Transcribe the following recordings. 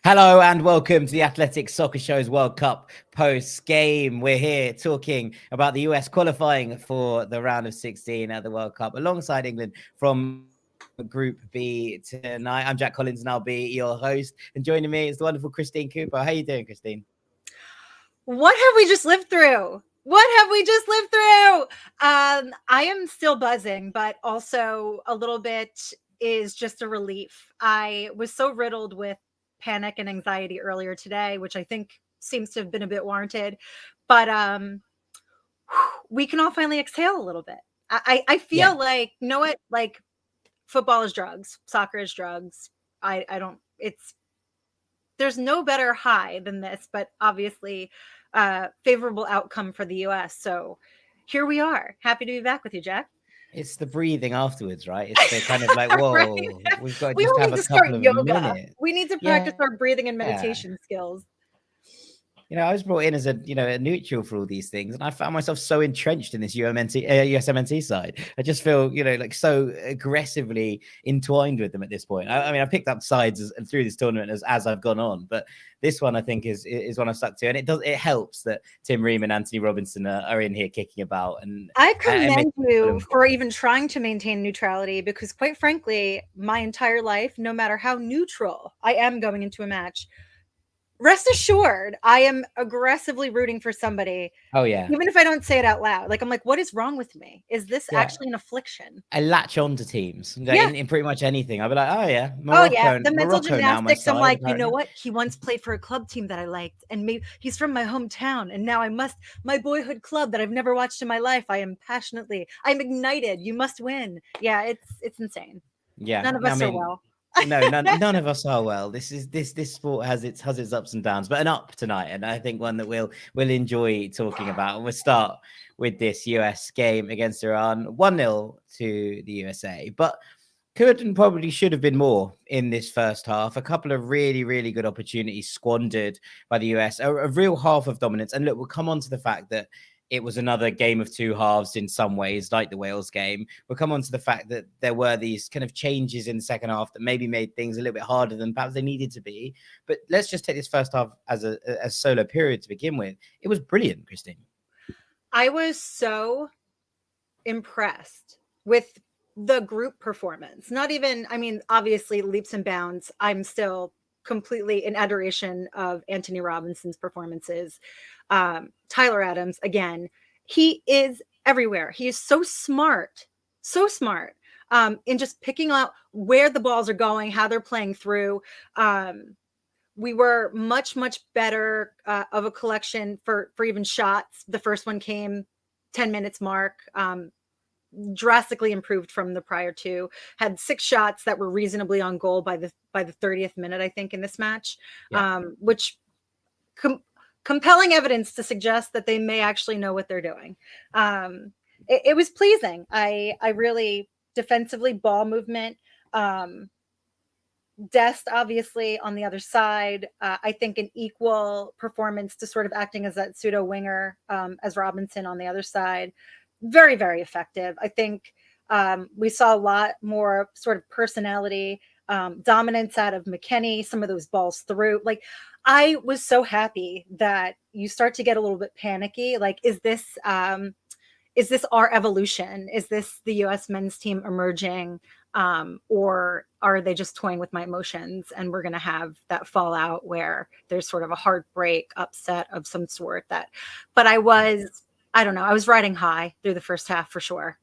Hello and welcome to the Athletic Soccer Show's World Cup post-game. We're here talking about the US qualifying for the round of 16 at the World Cup alongside England from Group B tonight. I'm Jack Collins and I'll be your host. And joining me is the wonderful Christine Cupo. How are you doing, Christine? What have we just lived through? What have we just lived through? I am still buzzing, but also a little bit is just a relief. I was so riddled with panic and anxiety earlier today, which I think seems to have been a bit warranted. But we can all finally exhale a little bit. I Yeah. feel like, you know what? Like football is drugs, soccer is drugs. I don't. It's there's no better high than this, but obviously favorable outcome for the US. So here we are. Happy to be back with you, Jack. It's the breathing afterwards, right? It's the kind of like, Right? whoa, we've got to We just all have need a to start couple of yoga. minutes. We need to Yeah. practice our breathing and meditation skills. I was brought in as a neutral for all these things, and I found myself so entrenched in this USMNT side. I just feel, like so aggressively entwined with them at this point. I mean, I picked up sides through this tournament as I've gone on, but this one I think is one I've stuck to, and it helps that Tim Ream and Anthony Robinson are in here kicking about, and I I commend you for even trying to maintain neutrality because, quite frankly, my entire life, no matter how neutral I am going into a match, rest assured, I am aggressively rooting for somebody, oh yeah, even if I don't say it out loud. Like, I'm like, what is wrong with me? Is this yeah. actually an affliction? I latch on to teams like, Yeah. in pretty much anything. I'll be like, oh yeah, Oh, yeah. The mental Morocco now my gymnastics. I'm side like, you know apparently. what? He once played for a club team that I liked, and maybe he's from my hometown. And now my boyhood club that I've never watched in my life. I'm ignited. You must win. Yeah, it's insane. Yeah, None of I us are mean, well. no, none of us are well. This sport has its ups and downs, but an up tonight, and I think one that we'll enjoy talking about. We'll start with this US game against Iran, 1-0 to the USA, but could and probably should have been more in this first half. A couple of really, really good opportunities squandered by the US, a real half of dominance. And look, we'll come on to the fact that it was another game of two halves in some ways, like the Wales game. We'll come on to the fact that there were these kind of changes in the second half that maybe made things a little bit harder than perhaps they needed to be. But let's just take this first half as a solo period to begin with. It was brilliant, Christine. I was so impressed with the group performance. Not even, I mean, obviously leaps and bounds. I'm still completely in adoration of Anthony Robinson's performances. Tyler Adams, again, he is everywhere. He is so smart in just picking out where the balls are going, how they're playing through. We were much better of a collection for even shots. The first one came 10 minutes mark. Drastically improved from the prior two. Had 6 shots that were reasonably on goal by the 30th minute, I think, in this match, Yeah. which compelling evidence to suggest that they may actually know what they're doing. It was pleasing. I really defensively ball movement. Dest obviously on the other side. I think an equal performance to sort of acting as that pseudo winger as Robinson on the other side. Very, very effective. I think we saw a lot more sort of personality, dominance out of McKennie, some of those balls through. Like, I was so happy that you start to get a little bit panicky. Like, is this our evolution? Is this the US men's team emerging? Or are they just toying with my emotions and we're going to have that fallout where there's sort of a heartbreak, upset of some sort but I don't know. I was riding high through the first half for sure.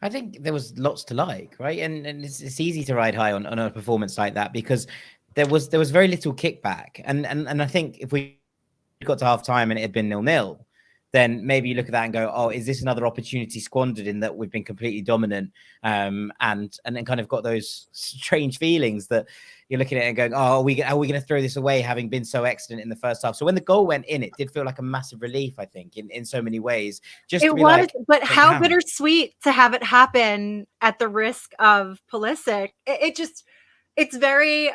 I think there was lots to like, right? And it's easy to ride high on a performance like that because there was very little kickback. And I think if we got to half time and it had been 0-0, then maybe you look at that and go, oh, is this another opportunity squandered in that we've been completely dominant? And then kind of got those strange feelings that you're looking at it and going, oh, are we going to throw this away having been so excellent in the first half? So when the goal went in, it did feel like a massive relief, I think, in so many ways. Just It to be was, like, but how damn. bittersweet to have it happen at the risk of Pulisic. It's very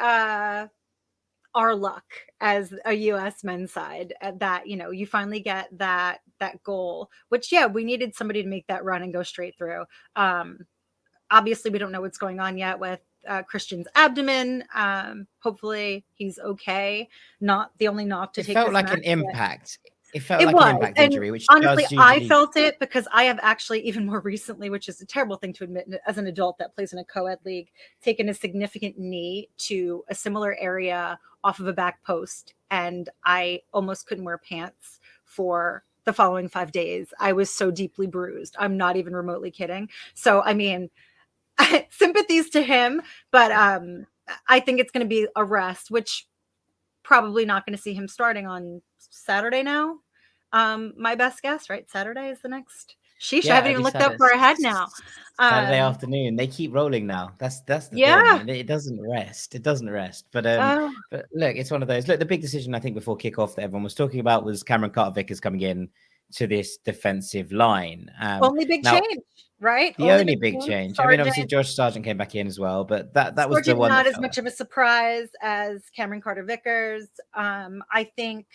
our luck as a US men's side that, you finally get that goal, which, yeah, we needed somebody to make that run and go straight through. Obviously we don't know what's going on yet with Christian's abdomen. Hopefully he's okay. Not the only knock to It take felt this like match, an impact. It felt it like an was. impact And injury, which honestly, does I usually. felt it because I have actually, even more recently, which is a terrible thing to admit as an adult that plays in a co-ed league, taken a significant knee to a similar area off of a back post. And I almost couldn't wear pants for the following 5 days. I was so deeply bruised. I'm not even remotely kidding. So, I mean, sympathies to him, but I think it's going to be a rest, which probably not going to see him starting on Saturday now. My best guess, right? Saturday is the next. Sheesh, I haven't even looked up far ahead now. Saturday afternoon. They keep rolling now. That's the Yeah. thing. It doesn't rest. It doesn't rest. But Oh, look, it's one of those. Look, the big decision I think before kickoff that everyone was talking about was Cameron Carter-Vickers coming in to this defensive line. only big Now, change, right? the only big change. I mean, obviously Josh Sargent came back in as well, but that was the Sargent one not that as much of a surprise as Cameron Carter-Vickers. I think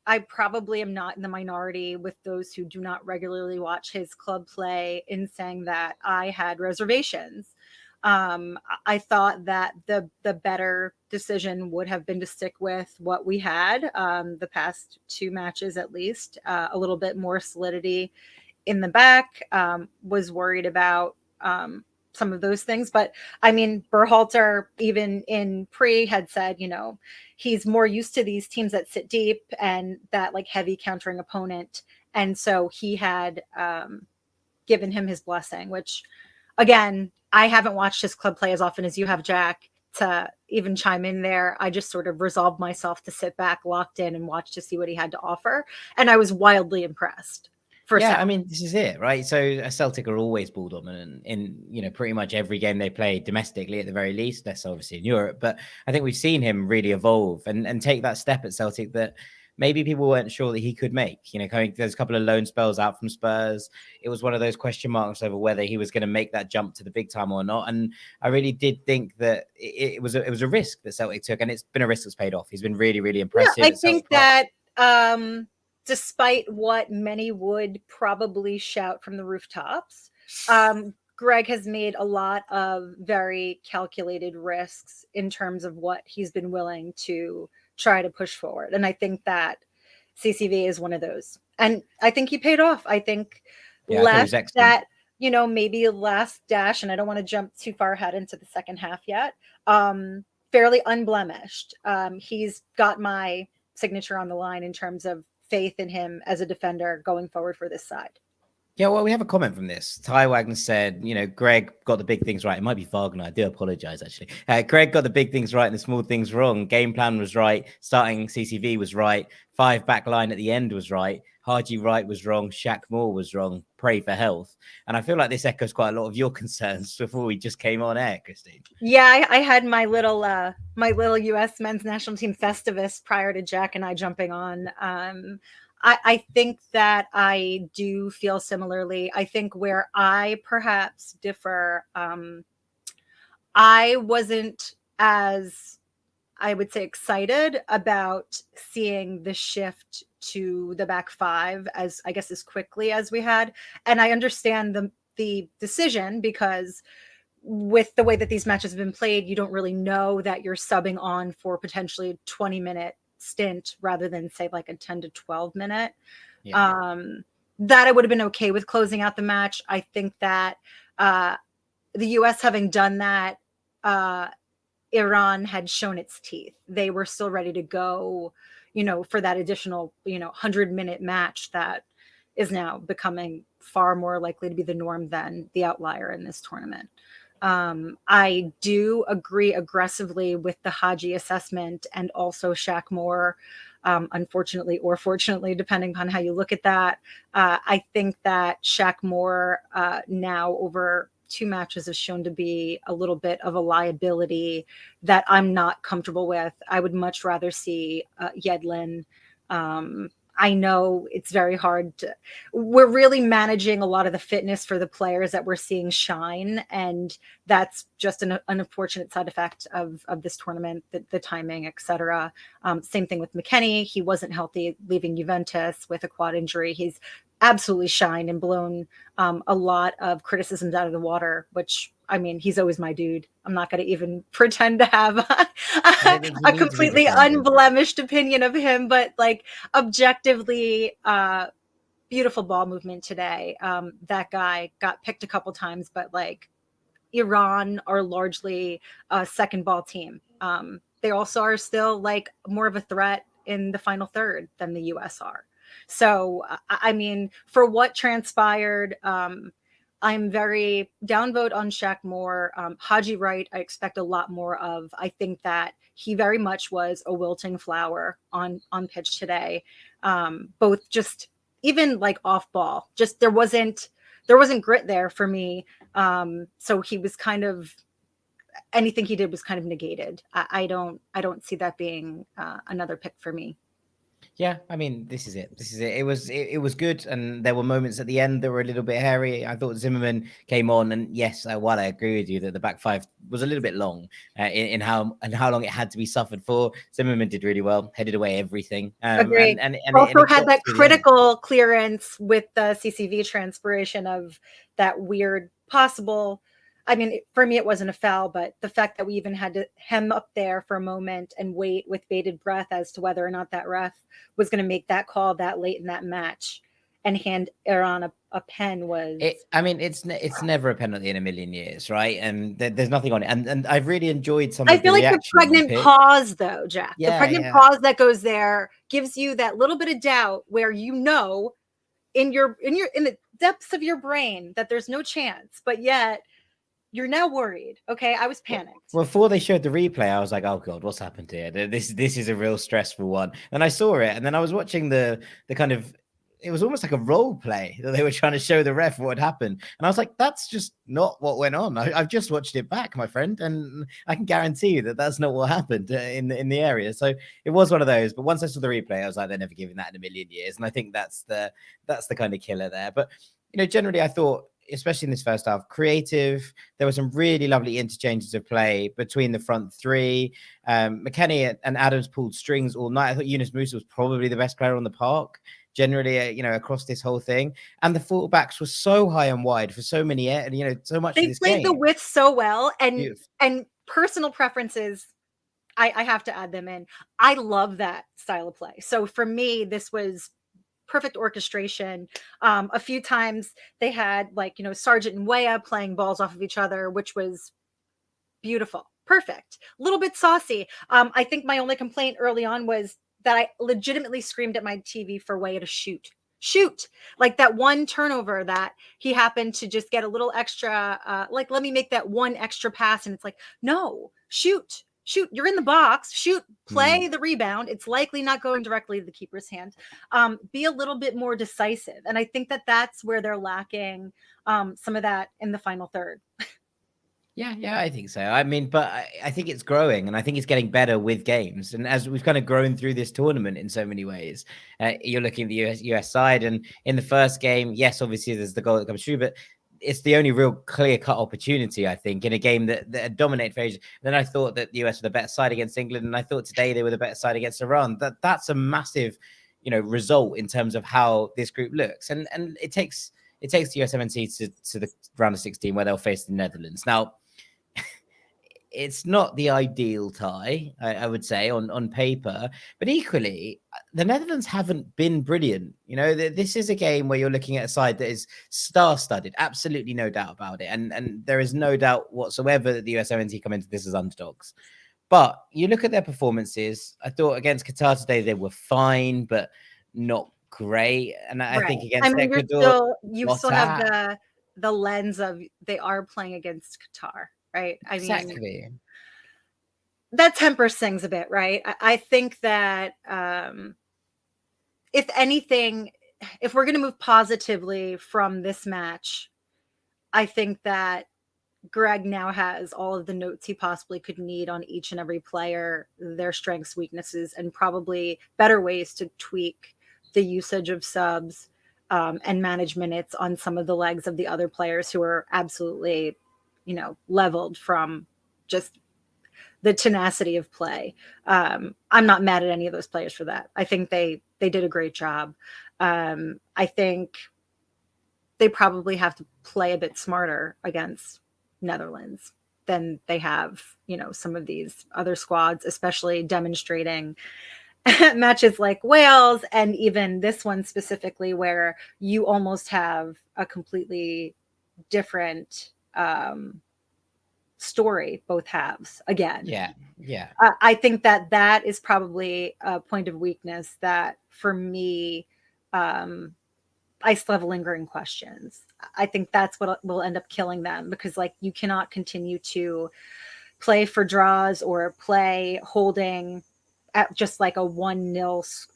I probably am not in the minority with those who do not regularly watch his club play in saying that I had reservations. I thought that the better decision would have been to stick with what we had the past 2 matches at least, a little bit more solidity in the back. Was worried about some of those things. But I mean, Berhalter, even in pre, had said, he's more used to these teams that sit deep and that like heavy countering opponent. And so he had given him his blessing, which again, I haven't watched his club play as often as you have, Jack, to even chime in there. I just sort of resolved myself to sit back, locked in, and watch to see what he had to offer. And I was wildly impressed. I mean, this is it, right? So Celtic are always ball dominant in pretty much every game they play domestically, at the very least. Less obviously in Europe, but I think we've seen him really evolve and take that step at Celtic that maybe people weren't sure that he could make. There's a couple of loan spells out from Spurs. It was one of those question marks over whether he was going to make that jump to the big time or not. And I really did think that it was a risk that Celtic took, and it's been a risk that's paid off. He's been really, really impressive. Yeah, I think that despite what many would probably shout from the rooftops, Greg has made a lot of very calculated risks in terms of what he's been willing to try to push forward. And I think that CCV is one of those. And I think he paid off. I think left that, maybe last dash, and I don't want to jump too far ahead into the second half yet, fairly unblemished. He's got my signature on the line in terms of faith in him as a defender going forward for this side. Yeah, well, we have a comment from this. Ty Wagner said, Greg got the big things right. It might be Wagner. I do apologize, actually. Greg got the big things right and the small things wrong. Game plan was right. Starting CCV was right. 5 back line at the end was right. Haji Wright was wrong. Shaq Moore was wrong. Pray for health. And I feel like this echoes quite a lot of your concerns before we just came on air, Christine. Yeah, I had my little U.S. men's national team Festivus prior to Jack and I jumping on. I think that I do feel similarly. I think where I perhaps differ, I wasn't as, I would say, excited about seeing the shift to the back 5 as quickly as we had. And I understand the decision because with the way that these matches have been played, you don't really know that you're subbing on for potentially a 20-minute stint rather than say like a 10 to 12 minute. That I would have been okay with closing out the match. I think that the US having done that, Iran had shown its teeth. They were still ready to go, for that additional, 100-minute match that is now becoming far more likely to be the norm than the outlier in this tournament. I do agree aggressively with the Haji assessment and also Shaq Moore, unfortunately or fortunately, depending on how you look at that. I think that Shaq Moore now over 2 matches has shown to be a little bit of a liability that I'm not comfortable with. I would much rather see Yedlin. I know it's very hard we're really managing a lot of the fitness for the players that we're seeing shine. And that's just an unfortunate side effect of this tournament, the timing, etc. Same thing with McKennie. He wasn't healthy leaving Juventus with a quad injury. He's absolutely shined and blown a lot of criticisms out of the water, which I mean, he's always my dude. I'm not going to even pretend to have I don't think you a need to be completely defended. unblemished opinion of him, but like objectively, beautiful ball movement today. That guy got picked a couple times, but like Iran are largely a second ball team. They also are still like more of a threat in the final third than the US are. So, I mean, for what transpired, I'm very downvote on Shaq Moore. Haji Wright, I expect a lot more of. I think that he very much was a wilting flower on pitch today. Both just even like off ball, just there wasn't grit there for me. So he was kind of anything he did was kind of negated. I don't see that being another pick for me. Yeah, I mean, this is it. This is it. It was good, and there were moments at the end that were a little bit hairy. I thought Zimmerman came on, and yes, while I agree with you that the back five was a little bit long in how long it had to be suffered for, Zimmerman did really well, headed away everything, Agree. and Also it had got that to the end. critical clearance with the CCV transpiration of that weird possible. I mean, for me, it wasn't a foul, but the fact that we even had to hem up there for a moment and wait with bated breath as to whether or not that ref was going to make that call that late in that match and hand Iran a pen was. I mean, it's never a penalty in a million years, right? And there's nothing on it. And I've really enjoyed some I of the feel like the reaction on pregnant pitch. pause, though, Jack, the Yeah, pregnant yeah. pause that goes there gives you that little bit of doubt where in the depths of your brain that there's no chance, but yet you're now worried. Okay, I was panicked. Before they showed the replay, I was like, "Oh God, what's happened here? This is a real stressful one." And I saw it, and then I was watching the kind of. It was almost like a role play that they were trying to show the ref what had happened, and I was like, "That's just not what went on." I've just watched it back, my friend, and I can guarantee you that that's not what happened in the area. So it was one of those. But once I saw the replay, I was like, "They're never giving that in a million years," and I think that's the kind of killer there. But generally, I thought, especially in this first half, creative. There were some really lovely interchanges of play between the front three. McKennie and Adams pulled strings all night. I thought Yunus Musa was probably the best player on the park, generally, across this whole thing. And the fullbacks were so high and wide for so many, so much of They this played the game. width so well, Beautiful. and personal preferences. I have to add them in. I love that style of play. So for me, this was perfect orchestration. A few times they had Sargent and Weah playing balls off of each other, which was beautiful, perfect, a little bit saucy. I think my only complaint early on was that I legitimately screamed at my TV for Weah to shoot like that one turnover that he happened to just get a little extra, like, let me make that one extra pass, and it's like, no, shoot, you're in the box, shoot, play the rebound, it's likely not going directly to the keeper's hand. Be a little bit more decisive, and I think that that's where they're lacking some of that in the final third. Yeah, I think so. I mean, but I think it's growing, and I think it's getting better with games. And as we've kind of grown through this tournament in so many ways, you're looking at the US side, and in the first game, yes, obviously there's the goal that comes through, but it's the only real clear-cut opportunity, I think, in a game that dominated for ages. Then I thought that the US were the better side against England, and I thought today they were the better side against Iran. That's a massive, result in terms of how this group looks, and it takes the US to the round of 16 where they'll face the Netherlands. Now, it's not the ideal tie, I would say, on paper, but equally, the Netherlands haven't been brilliant. This is a game where you're looking at a side that is star-studded, absolutely no doubt about it, and there is no doubt whatsoever that the USMNT come into this as underdogs. But you look at their performances. I thought against Qatar today they were fine, but not great. And I Right. think I against mean, Ecuador, you got still have at. the lens of they are playing against Qatar, right? I mean, Exactly. that tempers things a bit, right? I think that if anything, if we're going to move positively from this match, I think that Greg now has all of the notes he possibly could need on each and every player, their strengths, weaknesses, and probably better ways to tweak the usage of subs and manage minutes on some of the legs of the other players who are absolutely, leveled from just the tenacity of play. I'm not mad at any of those players for that. I think they did a great job. I think they probably have to play a bit smarter against Netherlands than they have, some of these other squads, especially demonstrating matches like Wales, and even this one specifically, where you almost have a completely different story, both halves again. Yeah. I think that is probably a point of weakness that for me, I still have lingering questions. I think that's what will end up killing them, because like you cannot continue to play for draws or play holding at just like a 1-0.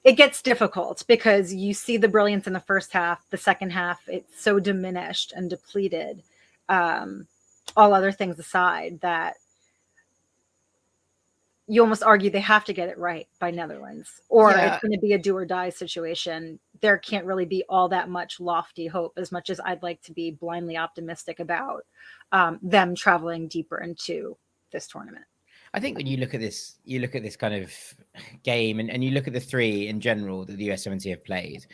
It gets difficult because you see the brilliance in the first half. The second half, it's so diminished and depleted. All other things aside, that you almost argue they have to get it right by Netherlands, or it's going to be a do or die situation. There can't really be all that much lofty hope, as much as I'd like to be blindly optimistic about them traveling deeper into this tournament. I think when you look at this kind of game, and you look at the three in general that the US70 have played,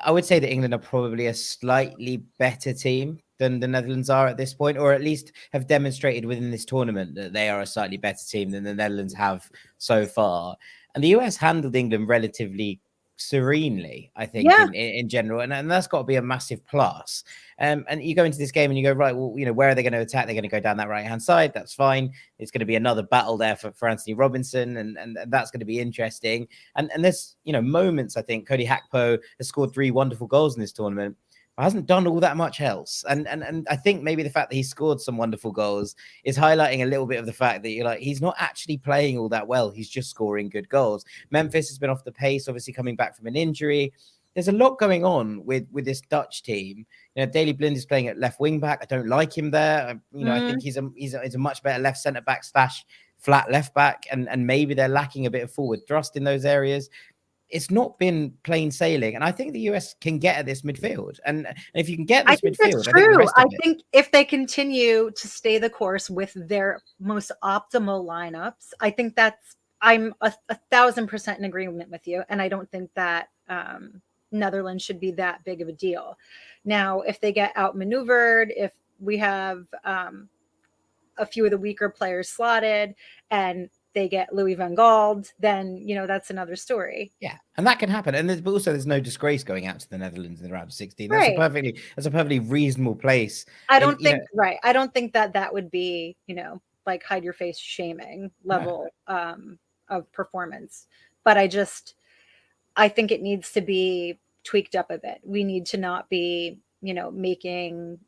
I would say that England are probably a slightly better team than the Netherlands are at this point, or at least have demonstrated within this tournament that they are a slightly better team than the Netherlands have so far. And the US handled England relatively serenely, I think, in general, and that's got to be a massive plus. And you go into this game and you go, right, well, where are they going to attack? They're going to go down that right hand side. That's fine. It's going to be another battle there for Anthony Robinson, and that's going to be interesting. And there's moments. I think Cody Hakpo has scored 3 wonderful goals in this tournament, but hasn't done all that much else. And I think maybe the fact that he scored some wonderful goals is highlighting a little bit of the fact that you're like, he's not actually playing all that well. He's just scoring good goals. Memphis has been off the pace, obviously coming back from an injury. There's a lot going on with this Dutch team. Daley Blind is playing at left wing back. I don't like him there. I think he's a much better left centre back / flat left back, and maybe they're lacking a bit of forward thrust in those areas. It's not been plain sailing, and I think the US can get at this midfield. And if you can get this midfield, I think if they continue to stay the course with their most optimal lineups, I think I'm 1,000% in agreement with you, and I don't think that Netherlands should be that big of a deal. Now, if they get outmaneuvered, if we have a few of the weaker players slotted, and they get Louis van Gaal, then that's another story. Yeah, and that can happen. And there's no disgrace going out to the Netherlands in the round of 16. That's a perfectly reasonable place. I don't think I don't think that would be like hide your face shaming level of performance. But I think it needs to be tweaked up a bit. We need to not be making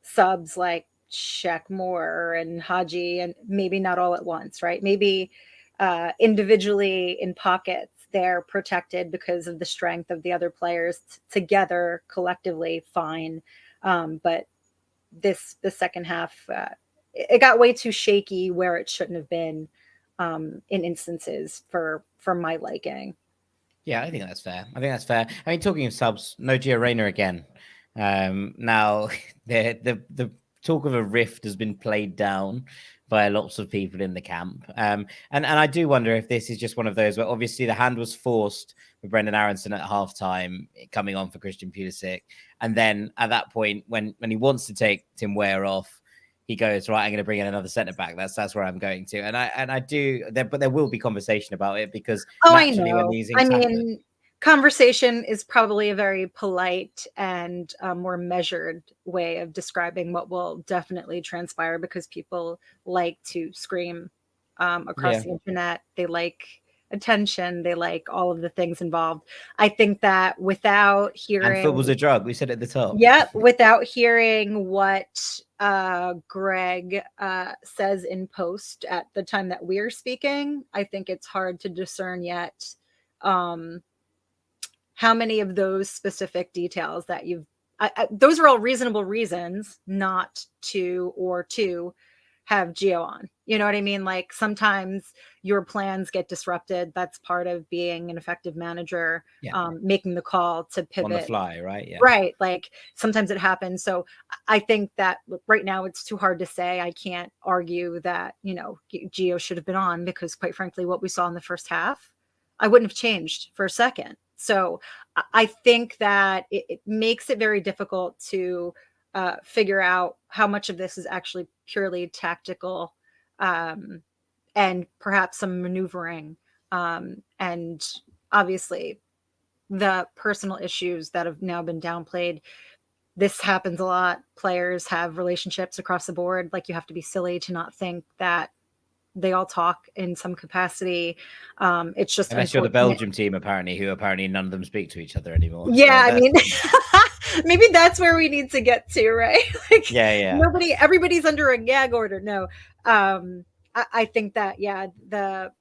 subs like Shaq Moore and Haji, and maybe not all at once, right? Maybe individually in pockets they're protected because of the strength of the other players. Together, collectively, fine. But the second half, it got way too shaky where it shouldn't have been in instances for my liking. Yeah, I think that's fair. I mean, talking of subs, no Gio Reyna again. Now the talk of a rift has been played down by lots of people in the camp. And I do wonder if this is just one of those where obviously the hand was forced with Brendan Aronson at halftime coming on for Christian Pulisic. And then at that point, when he wants to take Tim Weah off, he goes, right, I'm going to bring in another centre back. That's where I'm going to. And I do, but there will be conversation about it, because naturally when these things happen, conversation is probably a very polite and more measured way of describing what will definitely transpire, because people like to scream across the internet. They like attention. They like all of the things involved. I think that without hearing... And football's a drug. We said at the top. Yeah, without hearing what Greg says in post at the time that we're speaking, I think it's hard to discern yet how many of those specific details that those are all reasonable reasons not to have Gio on. You know what I mean? Like, sometimes your plans get disrupted. That's part of being an effective manager, making the call to pivot. On the fly, right? Yeah. Right. Like, sometimes it happens. So I think that right now it's too hard to say. I can't argue that, Gio should have been on, because quite frankly, what we saw in the first half, I wouldn't have changed for a second. So I think that it makes it very difficult to figure out how much of this is actually purely tactical, and perhaps some maneuvering, and obviously the personal issues that have now been downplayed. This happens a lot. Players have relationships across the board. Like, you have to be silly to not think that they all talk in some capacity. It's just unless you're the Belgium team, apparently, who apparently none of them speak to each other anymore. Yeah, so I mean, maybe that's where we need to get to, right? Like, yeah. Everybody's under a gag order. No, I think that, yeah, the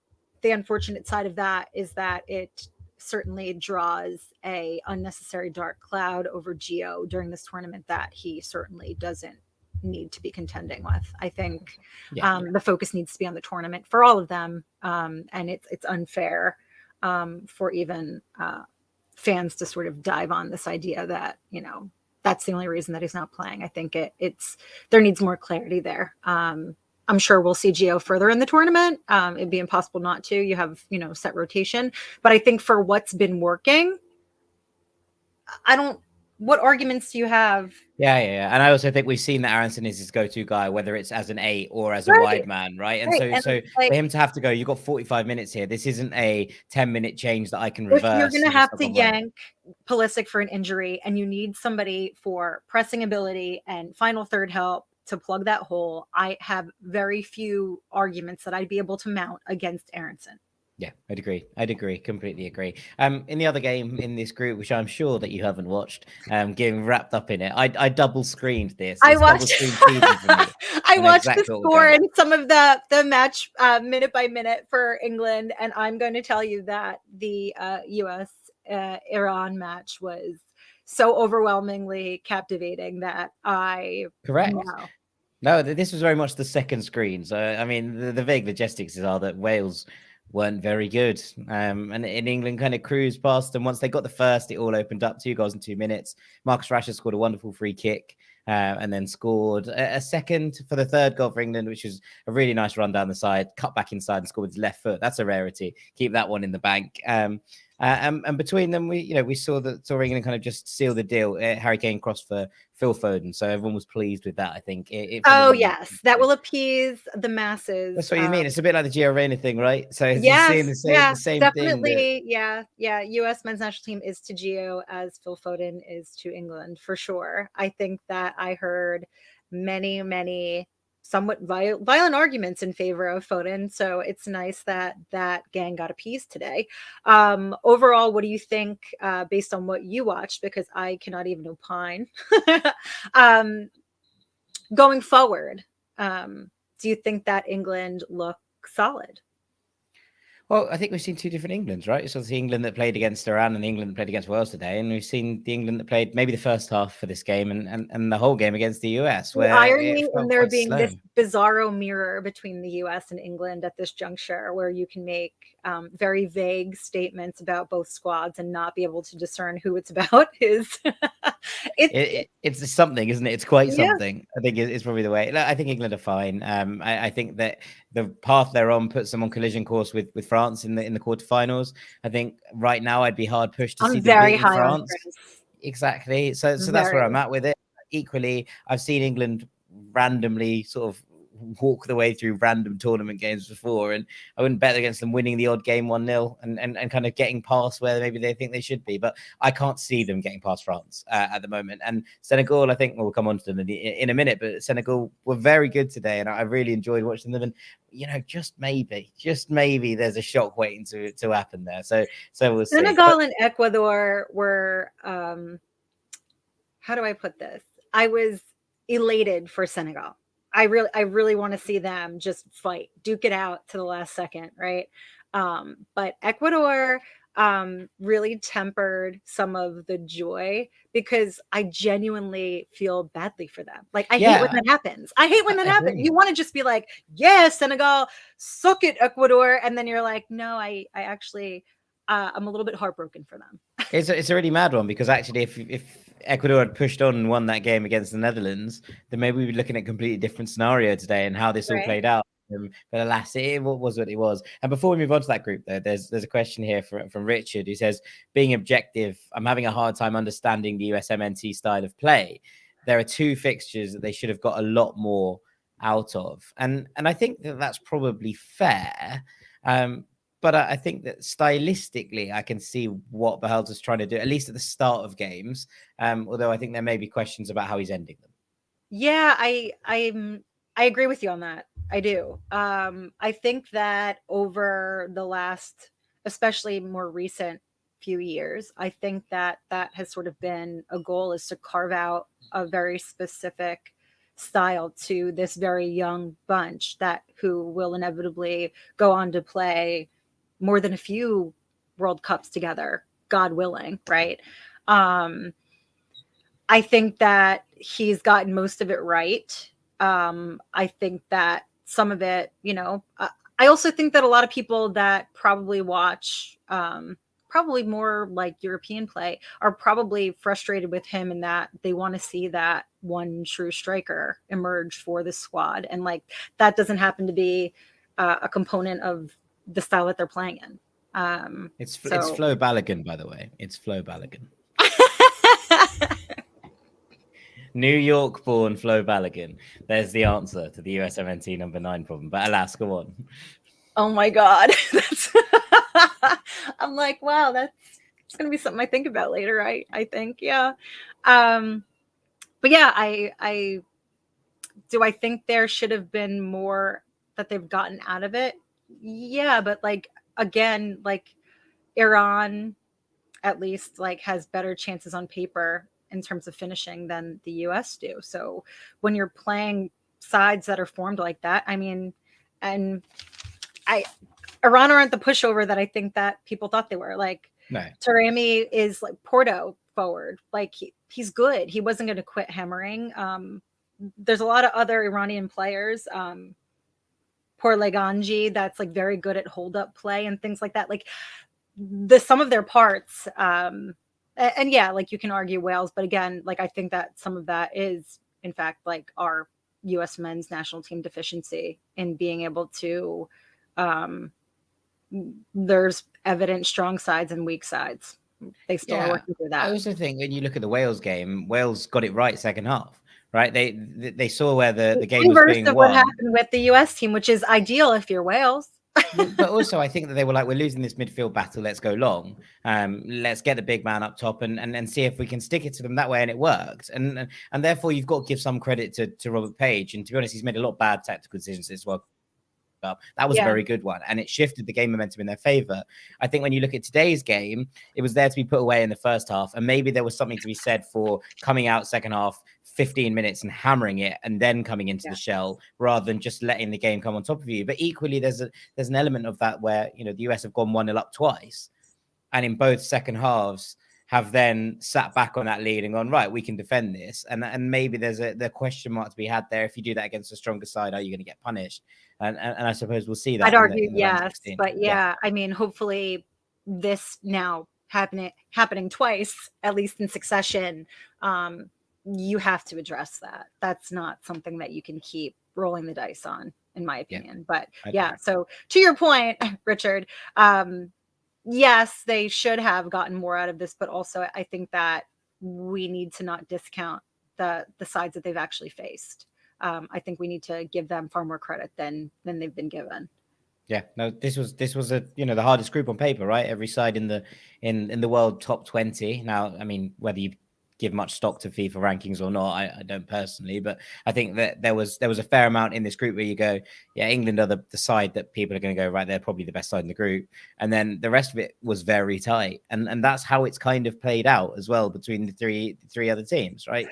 unfortunate side of that is that it certainly draws a unnecessary dark cloud over Gio during this tournament that he certainly doesn't need to be contending with. I think the focus needs to be on the tournament for all of them, and it's unfair for even fans to sort of dive on this idea that, you know, that's the only reason that he's not playing. I think it's there needs more clarity there. I'm sure we'll see Gio further in the tournament. It'd be impossible not to. You have, you know, set rotation. But I think for what's been working, what arguments do you have? Yeah. And I also think we've seen that Aronson is his go-to guy, whether it's as an 8 or as a wide man, right? And so like, for him to have to go, you've got 45 minutes here. This isn't a 10-minute change that I can reverse. If you're going to have to yank Pulisic for an injury and you need somebody for pressing ability and final third help to plug that hole, I have very few arguments that I'd be able to mount against Aronson. Yeah, I'd agree. Completely agree. In the other game in this group, which I'm sure that you haven't watched, getting wrapped up in it, I double screened this. I watched I watched the score and some of the match minute by minute for England, and I'm going to tell you that the US Iran match was so overwhelmingly captivating that correct. No, this was very much the second screen. So I mean, the vague logistics are that Wales weren't very good, and in England kind of cruised past them. Once they got the first, it all opened up. 2 goals in 2 minutes. Marcus Rashford scored a wonderful free kick, and then scored a second for the third goal for England, which was a really nice run down the side, cut back inside and scored with his left foot. That's a rarity. Keep that one in the bank. And between them, we saw England kind of just seal the deal. Harry Kane crossed for Phil Foden, so everyone was pleased with that. I think. Yes, that will appease the masses. That's what you mean. It's a bit like the Gio Reyna thing, right? So yes, seeing the same definitely. Thing yeah. U.S. men's national team is to Gio as Phil Foden is to England for sure. I think that I heard many somewhat violent arguments in favor of Foden. So it's nice that that gang got a piece today. Overall, what do you think based on what you watched? Because I cannot even opine. Going forward, do you think that England look solid? Well, I think we've seen 2 different Englands, right? So the England that played against Iran and the England that played against Wales today. And we've seen the England that played maybe the first half for this game and the whole game against the US. Where the irony in there being slow. This bizarro mirror between the US and England at this juncture, where you can make very vague statements about both squads and not be able to discern who it's about is it's something, isn't it? It's quite something. I think it's probably the way. I think England are fine. I think that the path they're on puts them on collision course with France in the quarterfinals. I think right now I'd be hard pushed to see them beating France. Exactly. So that's where I'm at with it. Equally, I've seen England randomly sort of walk the way through random tournament games before, and I wouldn't bet against them winning the odd game 1-0 and kind of getting past where maybe they think they should be, but I can't see them getting past France at the moment. And Senegal, I think we'll come on to them in a minute, but Senegal were very good today, and I really enjoyed watching them. And you know, just maybe there's a shock waiting to happen there. So we'll see. Senegal and Ecuador were how do I put this? I was elated for Senegal. I really want to see them just fight, duke it out to the last second, right? But Ecuador really tempered some of the joy, because I genuinely feel badly for them. Like, I hate when that happens. I hate when that happens. You want to just be like, yeah, Senegal, suck it, Ecuador. And then you're like, no, I actually, I'm a little bit heartbroken for them. It's a really mad one, because actually if Ecuador had pushed on and won that game against the Netherlands, then maybe we'd be looking at a completely different scenario today and how this all played out. But alas, it was what it was. And before we move on to that group, though, there's a question here from Richard, who says, being objective, I'm having a hard time understanding the USMNT style of play. there are two fixtures that they should have got a lot more out of, and I think that that's probably fair. But I think that stylistically, I can see what Berhalter's trying to do, at least at the start of games. Although I think there may be questions about how he's ending them. Yeah, I agree with you on that. I do. I think that over the last, especially more recent few years, I think that that has sort of been a goal, is to carve out a very specific style to this very young bunch that who will inevitably go on to play more than a few World Cups together, God willing, right? I think that he's gotten most of it right. I think that some of it, I also think that a lot of people that probably watch, probably more like European play, are probably frustrated with him, in that they want to see that one true striker emerge for the squad. And like, that doesn't happen to be a component of the style that they're playing in. It's Flo Balogun, by the way. It's Flo Balogun. New York-born Flo Balogun. There's the answer to the USMNT number 9 problem. But alas, go on. Oh my God. I'm like, wow, it's going to be something I think about later. I think, yeah. But yeah, I think there should have been more that they've gotten out of it. Yeah. But like, again, like Iran at least like has better chances on paper in terms of finishing than the US do. So when you're playing sides that are formed like that, I mean, and Iran aren't the pushover that I think that people thought they were. Like, no. Taremi is like Porto forward. Like he's good. He wasn't going to quit hammering. There's a lot of other Iranian players. Poor Leganji, that's like very good at hold up play and things like that. Like the sum of their parts. And yeah, like you can argue Wales, but again, like I think that some of that is in fact like our US men's national team deficiency in being able to, there's evident strong sides and weak sides. They still are working through that. I also think when you look at the Wales game, Wales got it right second half, right? They saw where the game was being won. What happened with the US team, which is ideal if you're Wales. But also I think that they were like, we're losing this midfield battle, let's go long. Let's get the big man up top and see if we can stick it to them that way, and it worked. And therefore you've got to give some credit to Robert Page, and to be honest, he's made a lot of bad tactical decisions as well. That was a very good one, and it shifted the game momentum in their favor. I think when you look at today's game, it was there to be put away in the first half, and maybe there was something to be said for coming out second half 15 minutes and hammering it and then coming into the shell, rather than just letting the game come on top of you. But equally, there's an element of that where the US have gone 1-0 up twice, and in both second halves have then sat back on that lead and gone, right, we can defend this. And maybe there's the question mark to be had there. If you do that against a stronger side, are you going to get punished? And I suppose we'll see that. I'd argue yes, but yeah, I mean, hopefully this now happening twice, at least in succession, you have to address that. That's not something that you can keep rolling the dice on, in my opinion. But yeah, so to your point, Richard, yes, they should have gotten more out of this, but also I think that we need to not discount the sides that they've actually faced. I think we need to give them far more credit than they've been given. Yeah, no, this was a the hardest group on paper, right? Every side in the world top 20. Now, I mean, whether you give much stock to FIFA rankings or not, I don't personally, but I think that there was a fair amount in this group where you go, yeah, England are the side that people are going to go, right, they're probably the best side in the group, and then the rest of it was very tight, and that's how it's kind of played out as well between the three other teams, right?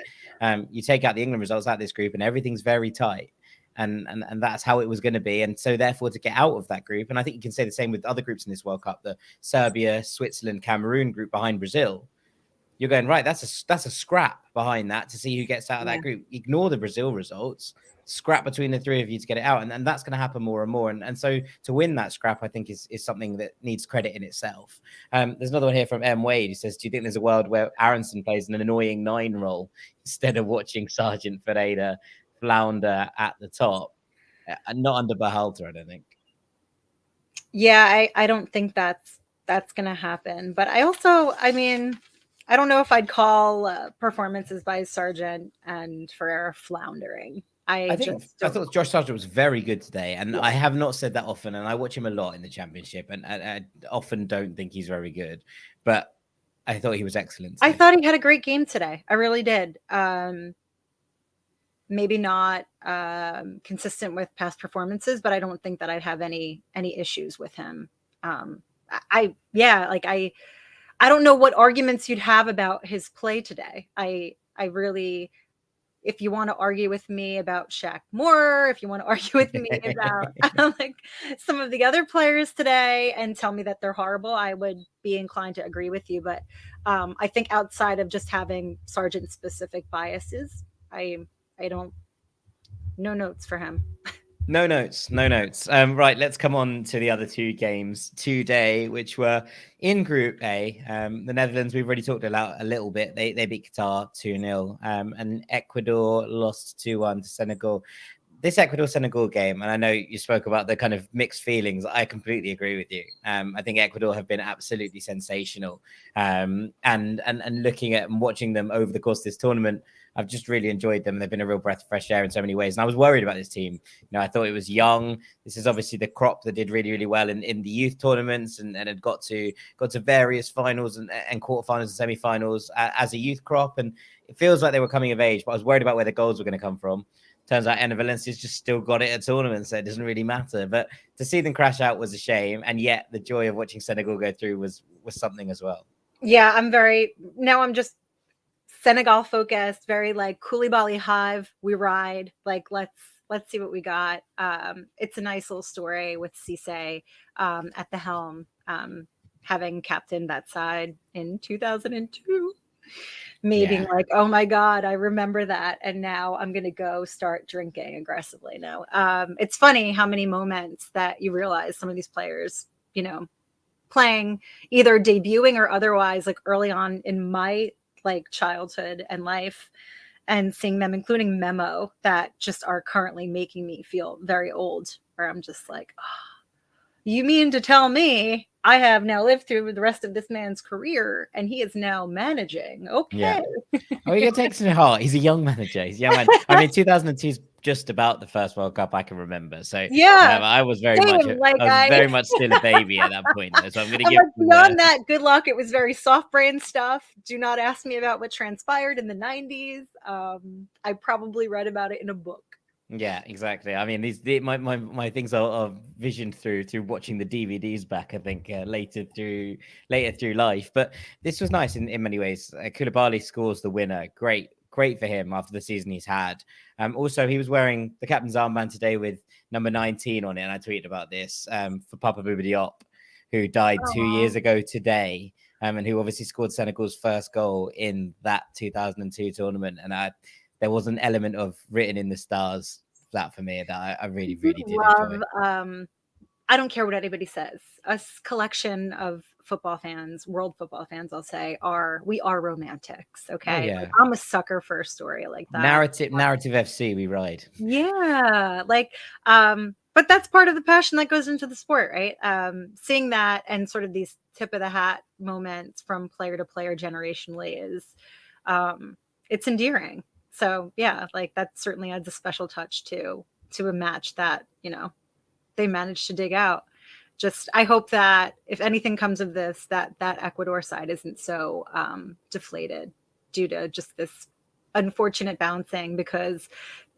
You take out the England results out of this group, and everything's very tight. And that's how it was going to be. And so therefore to get out of that group, and I think you can say the same with other groups in this World Cup, the Serbia, Switzerland, Cameroon group behind Brazil, you're going, right, that's a scrap behind that to see who gets out of that group. Ignore the Brazil results, scrap between the three of you to get it out. And that's going to happen more and more. And so to win that scrap, I think is something that needs credit in itself. There's another one here from M. Wade who says, do you think there's a world where Aronson plays an annoying 9 role instead of watching Sergeant Ferreira flounder at the top? Not under Berhalter, I don't think. Yeah, I don't think that's going to happen. But I also, I mean, I don't know if I'd call performances by Sargent and Ferreira floundering. I just I don't. thought Josh Sargent was very good today, and Yeah. I have not said that often, and I watch him a lot in the championship, and I often don't think he's very good, but I thought he was excellent I today. thought he had a great game today. I really did. Maybe not consistent with past performances, but I don't think that I'd have any issues with him. I don't know what arguments you'd have about his play today. I really, if you want to argue with me about Shaq Moore, if you want to argue with me about like some of the other players today and tell me that they're horrible, I would be inclined to agree with you. But I think outside of just having Sargent specific biases, I don't, no notes for him. No notes, no notes. Right, let's come on to the other two games today, which were in Group A. The Netherlands, we've already talked about a little bit. They beat Qatar 2-0, and Ecuador lost 2-1 to Senegal. This Ecuador-Senegal game, and I know you spoke about the kind of mixed feelings. I completely agree with you. I think Ecuador have been absolutely sensational. And looking at and watching them over the course of this tournament, I've just really enjoyed them. They've been a real breath of fresh air in so many ways. And I was worried about this team. I thought it was young. This is obviously the crop that did really, really well in the youth tournaments and had got to various finals and quarterfinals and semifinals as a youth crop. And it feels like they were coming of age, but I was worried about where the goals were going to come from. Turns out Enner Valencia's just still got it at tournaments, so it doesn't really matter. But to see them crash out was a shame. And yet the joy of watching Senegal go through was something as well. Yeah, I'm just Senegal focused, very like Koulibaly Hive. We ride. Like let's see what we got. It's a nice little story with Cisse at the helm, having captained that side in 2002. Me being like, oh my God, I remember that. And now I'm going to go start drinking aggressively now. It's funny how many moments that you realize some of these players, playing either debuting or otherwise, like early on in my like childhood and life, and seeing them, including Memo, that just are currently making me feel very old, where I'm just like, oh, you mean to tell me I have now lived through the rest of this man's career and he is now managing? Okay. Yeah. Oh, he takes it to heart. He's a young manager. He's a young man. I mean, 2002 is just about the first World Cup I can remember. So yeah, I was very much still a baby at that point. So I'm going to give beyond that, good luck. It was very soft brain stuff. Do not ask me about what transpired in the 90s. I probably read about it in a book. Yeah, exactly. I mean, my things are visioned through watching the DVDs back. I think later through life, but this was nice in many ways. Koulibaly scores the winner. Great for him after the season he's had. Also, he was wearing the captain's armband today with number 19 on it, and I tweeted about this for Papa Bouba Diop, who died 2 years ago today, and who obviously scored Senegal's first goal in that 2002 tournament, and there was an element of written in the stars that for me that I really, really did enjoy. I don't care what anybody says. Us collection of football fans, world football fans, I'll say, we are romantics. Okay. Oh, yeah. Like, I'm a sucker for a story like that. Narrative FC, we ride. Yeah. But that's part of the passion that goes into the sport, right? Seeing that and sort of these tip of the hat moments from player to player generationally is, it's endearing. So yeah, like that certainly adds a special touch to a match that, they managed to dig out. Just, I hope that if anything comes of this, that Ecuador side isn't so deflated due to just this unfortunate bouncing, because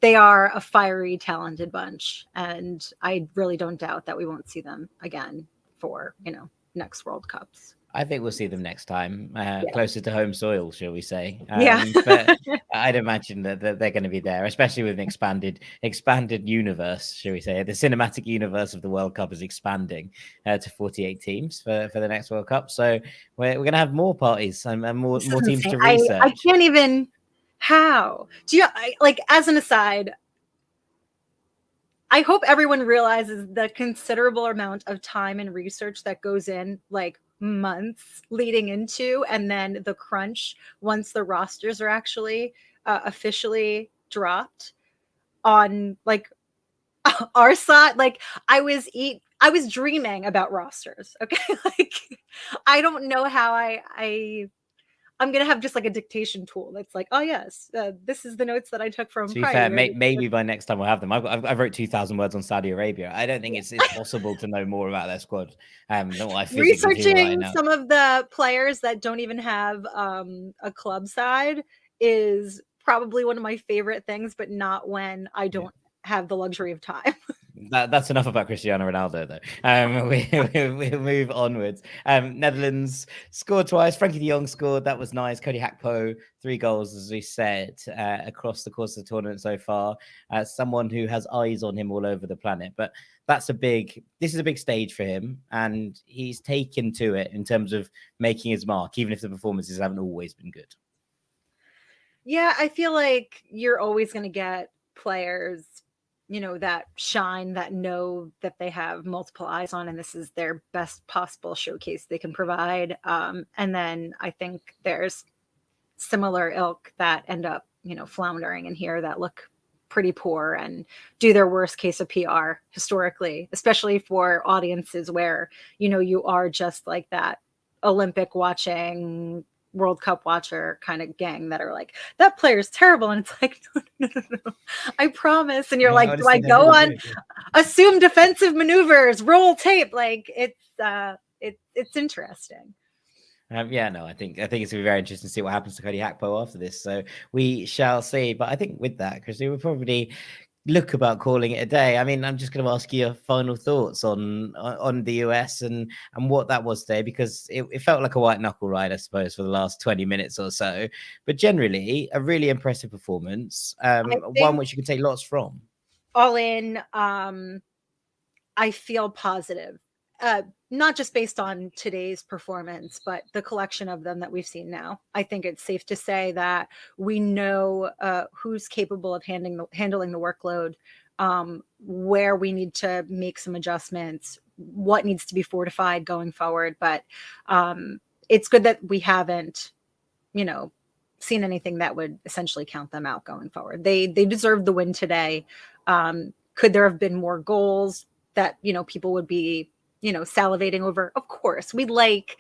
they are a fiery, talented bunch. And I really don't doubt that we won't see them again for, next World Cups. I think we'll see them next time, closer to home soil, shall we say? But I'd imagine that they're going to be there, especially with an expanded universe, shall we say? The cinematic universe of the World Cup is expanding to 48 teams for the next World Cup. So we're going to have more parties and more teams to research. I can't even. How do you as an aside? I hope everyone realizes the considerable amount of time and research that goes in, like months leading into, and then the crunch once the rosters are actually officially dropped on like our side. Like I was dreaming about rosters. Okay. Like I don't know how I I'm gonna have just like a dictation tool that's like, oh yes, this is the notes that I took from To be prior fair, year. maybe by next time we'll have them. I wrote 2,000 words on Saudi Arabia. I don't think it's possible to know more about their squad than what I physically feel right Researching now. some of the players that don't even have a club side is probably one of my favorite things, but not when I don't have the luxury of time. That's enough about Cristiano Ronaldo, though. We'll move onwards. Netherlands scored twice. Frankie de Jong scored. That was nice. Cody Gakpo, 3 goals, as we said, across the course of the tournament so far. Someone who has eyes on him all over the planet. But this is a big stage for him. And he's taken to it in terms of making his mark, even if the performances haven't always been good. Yeah, I feel like you're always going to get players, that shine, that know that they have multiple eyes on, and this is their best possible showcase they can provide. And then I think there's similar ilk that end up, floundering in here that look pretty poor and do their worst case of PR historically, especially for audiences where, you are just like that Olympic watching, World Cup watcher kind of gang that are like, that player's terrible. And it's like, no. I promise. And you're like, do I go on, assume defensive maneuvers, roll tape? Like it's interesting. I think it's gonna be very interesting to see what happens to Cody Gakpo after this. So we shall see. But I think with that, Christy, we'll probably look about calling it a day. I mean, I'm just going to ask you your final thoughts on the US and what that was today, because it felt like a white knuckle ride, I suppose, for the last 20 minutes or so. But generally, a really impressive performance, one which you can take lots from. All in, I feel positive. Not just based on today's performance, but the collection of them that we've seen now. I think it's safe to say that we know who's capable of handling the workload, where we need to make some adjustments, what needs to be fortified going forward. But it's good that we haven't, seen anything that would essentially count them out going forward. They deserved the win today. Could there have been more goals that, people would be salivating over? Of course, we like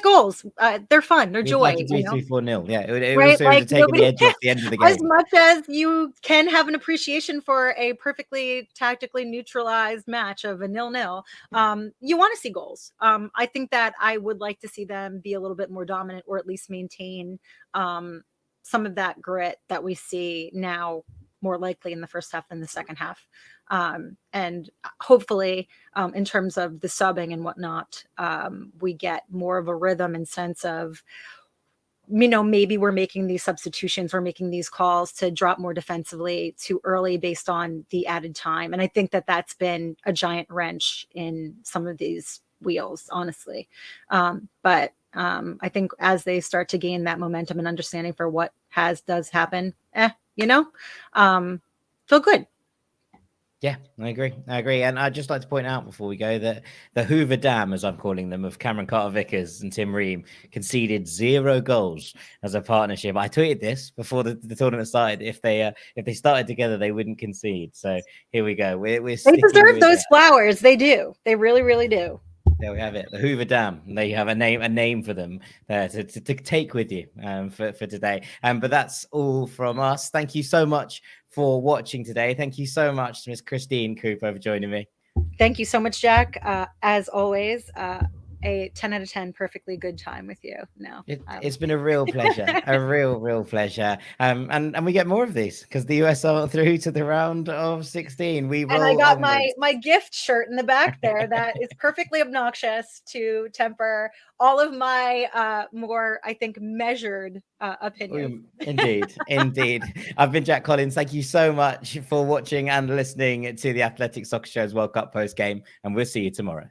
goals. They're fun. They're joy. Like 3-3-4-0. Yeah, it right? also Like take the edge off the end of the game. As much as you can have an appreciation for a perfectly tactically neutralized match of a 0-0, you want to see goals. I think that I would like to see them be a little bit more dominant, or at least maintain some of that grit that we see now, more likely in the first half than the second half. And hopefully, in terms of the subbing and whatnot, we get more of a rhythm and sense of, maybe we're making these substitutions, we're making these calls to drop more defensively too early based on the added time. And I think that that's been a giant wrench in some of these wheels, honestly. But I think as they start to gain that momentum and understanding for what does happen, feel good. Yeah, I agree. And I'd just like to point out before we go that the Hoover Dam, as I'm calling them, of Cameron Carter-Vickers and Tim Ream, conceded 0 goals as a partnership. I tweeted this before the tournament started. If they started together, they wouldn't concede. So here we go. They deserve those flowers. They do. They really, really do. There we have it, the Hoover Dam. There you have a name for them to take with you for today. But that's all from us. Thank you so much for watching today. Thank you so much to Miss Christine Cupo for joining me. Thank you so much, Jack. As always, a 10 out of 10 perfectly good time with you. It's been a real pleasure. A real pleasure. And we get more of these because the US are through to the round of 16. And I got my gift shirt in the back there that is perfectly obnoxious to temper all of my more, I think, measured opinions. Indeed. I've been Jack Collins. Thank you so much for watching and listening to the Athletic Soccer Show's World Cup post game, and we'll see you tomorrow.